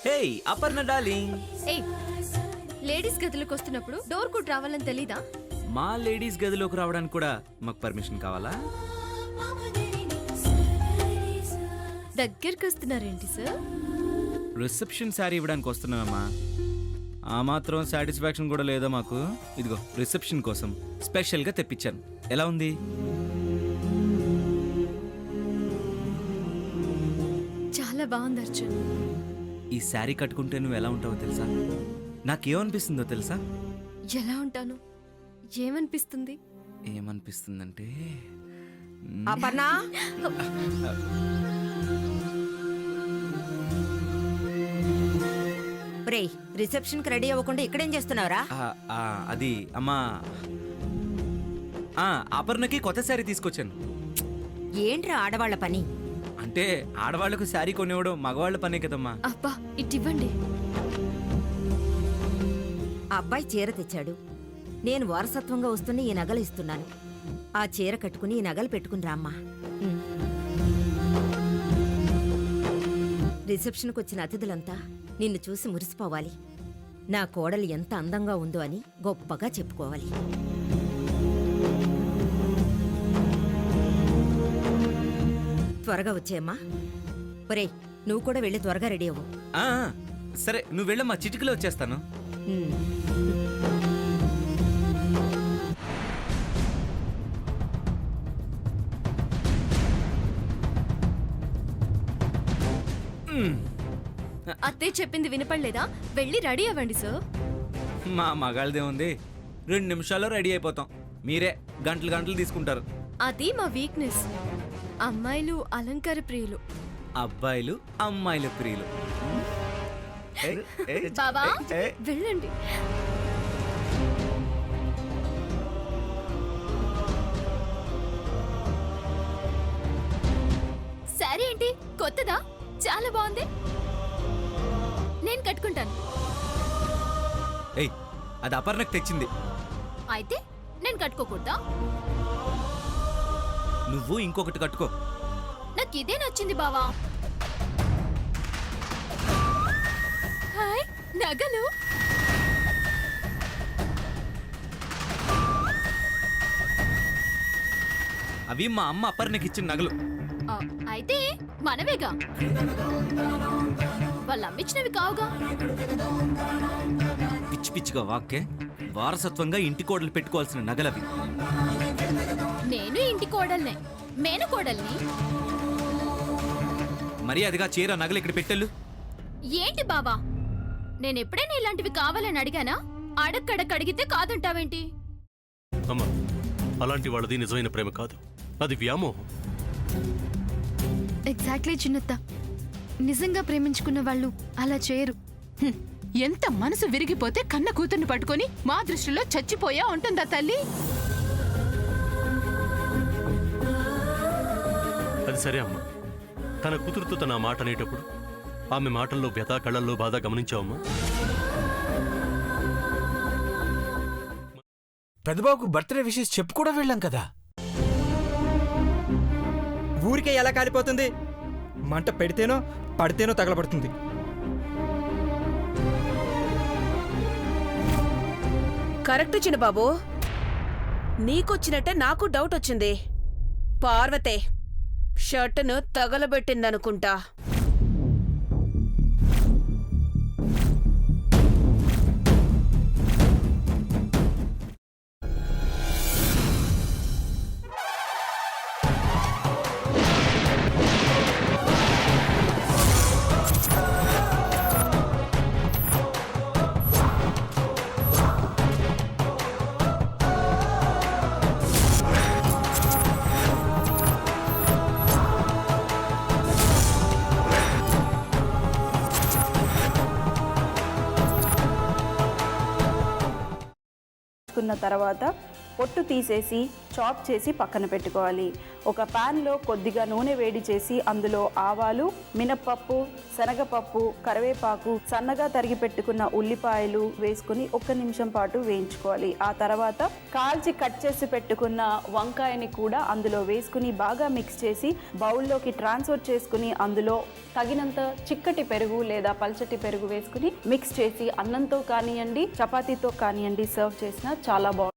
హే Aparna darling, ఏయ్, ladies గదిలోకి వస్తున్నప్పుడు డోర్ కూడా రావాలని తెలీదా? మా లేడీస్ గదిలోకి రావడానికి కూడా మాకు పర్మిషన్ కావాలా? దగ్గరికి వస్తున్నారేంటి సార్? రిసెప్షన్ శారీ ఇవ్వడానికి వస్తున్నామమ్మా. ఆ మాత్రం సాటిస్ఫాక్షన్ కూడా లేదా మాకు? ఇదిగో రిసెప్షన్ కోసం స్పెషల్గా తెప్పించాను. ఎలా ఉంది? చాలా బాగుంది అర్జున్. ఈ శారీ కట్టుకుంటే నువ్వు ఎలా ఉంటావో తెలుసా? నాకేమనిపిస్తుందో తెలుసా? ఎలా ఉంటాను? ఏమనిపిస్తుంది? ఏమనిపిస్తుందంటే అపర్ణ, రేయ్, రిసెప్షన్ కి రెడీ అవ్వకుండా ఇక్కడేం చేస్తున్నావురా? అది అమ్మా, అపర్ణకి కొత్త శారీ తీసుకొచ్చాను. ఏంట్రా ఆడవాళ్ల పని? అంటే ఆడవాళ్లకు శారీ కొనివ్వడం మగవాళ్ల పనే కదమ్మా. అబ్బా, ఇవ్వండి. ఆ అబ్బాయి చీర తెచ్చాడు. నేను వారసత్వంగా వస్తున్న ఈ నగలు ఇస్తున్నాను. ఆ చీర కట్టుకుని ఈ నగలు పెట్టుకుని రామ్మా. రిసెప్షన్కి వచ్చిన అతిథులంతా నిన్ను చూసి మురిసిపోవాలి. నా కోడలు ఎంత అందంగా ఉందో అని గొప్పగా చెప్పుకోవాలి. త్వరగా వచ్చేయమ్మా. ఒరేయ్, నువ్వు కూడా వెళ్ళి త్వరగా రెడీ అవ్వు. ఆ, సరే నువ్వు వెళ్ళమ్మా, చిటికలో వచ్చేస్తాను. అత్తయ్య చెప్పింది వినపడలేదా? వెళ్ళి రెడీ అవ్వండి సార్. మా మగాళ్ళదే ఉంది, 2 నిమిషాల్లో రెడీ అయిపోతాం. మీరే గంటలు గంటలు తీసుకుంటారు. అది మా వీక్నెస్. అమ్మాయిలు అలంకార ప్రియులు, అబ్బాయిలు అమ్మాయిల ప్రియులు. బాబా వెళ్ళండి. సారీ ఏంటి కొత్తదా? చాలా బాగుంది, నేను కట్టుకుంటాను. ఏయ్, అది అపర్ణకు తెచ్చింది. అయితే నేను కట్టుకోకూడదా? నువ్వు ఇంకొకటి కట్టుకో. నాకు ఇదే నచ్చింది బావా. హాయ్, నగలు. అవి మా అమ్మ అపర్ణకి ఇచ్చిన నగలు. అయితే మనవేగా, వాళ్ళు అమ్మించినవి కావుగా. పిచ్చి పిచ్చిగా వాక్కే. వారసత్వంగా ఇంటి కోడలు పెట్టుకోవాల్సిన నగలవి. నేను ఇంటి కోడల్నే, మేను కోడల్ని. మర్యాదగా చీర నగలు ఇక్కడ పెట్టెళ్ళు. ఏంటి బాబా, నేను ఎప్పుడైనా ఇలాంటివి కావాలని అడిగానా? అడక్కడక్కడిగితే కాదంటావేంటి? అమ్మా, అలాంటి వాళ్ళది నిజమైన ప్రేమ కాదు, అది వ్యామోహం. ఎగ్జాక్ట్లీ చిన్నత్త, నిజంగా ప్రేమించుకున్న వాళ్ళు అలా చేయరు. ఎంత మనసు విరిగిపోతే కన్న కూతుర్ని పట్టుకొని మా దృష్టిలో చచ్చిపోయా ఉంటుందా తల్లి? అది సరే అమ్మా, తన కూతురుతో తన మాట అనేటప్పుడు ఆమె మాటల్లో వ్యథ, కళ్ళల్లో బాధ గమనించావమ్మా? పెద్దబాబుకు బర్త్డే విషెస్ చెప్పు కూడా వెళ్ళాం కదా. ఊరికే ఎలా కాలిపోతుంది? మంట పెడితేనో పడితేనో తగలబడుతుంది. కరెక్ట్ చిన్నబాబు, నీకొచ్చినట్టే నాకు డౌట్ వచ్చింది. పార్వతే షర్టును తగలబెట్టిందనుకుంటా. కున్న తర్వాత పొట్టు తీసేసి చాప్ చేసి పక్కన పెట్టుకోవాలి. ఒక ప్యాన్లో కొద్దిగా నూనె వేడి చేసి అందులో ఆవాలు, మినప్పప్పు, శనగపప్పు, కరివేపాకు, సన్నగా తరిగి పెట్టుకున్న ఉల్లిపాయలు వేసుకుని 1 నిమిషం పాటు వేయించుకోవాలి. ఆ తర్వాత కాల్చి కట్ చేసి పెట్టుకున్న వంకాయని కూడా అందులో వేసుకుని బాగా మిక్స్ చేసి బౌల్లోకి ట్రాన్స్ఫర్ చేసుకుని అందులో తగినంత చిక్కటి పెరుగు లేదా పల్చటి పెరుగు వేసుకుని మిక్స్ చేసి అన్నంతో కానివ్వండి, చపాతీతో కానివ్వండి సర్వ్ చేసినా చాలా బాగుంటుంది.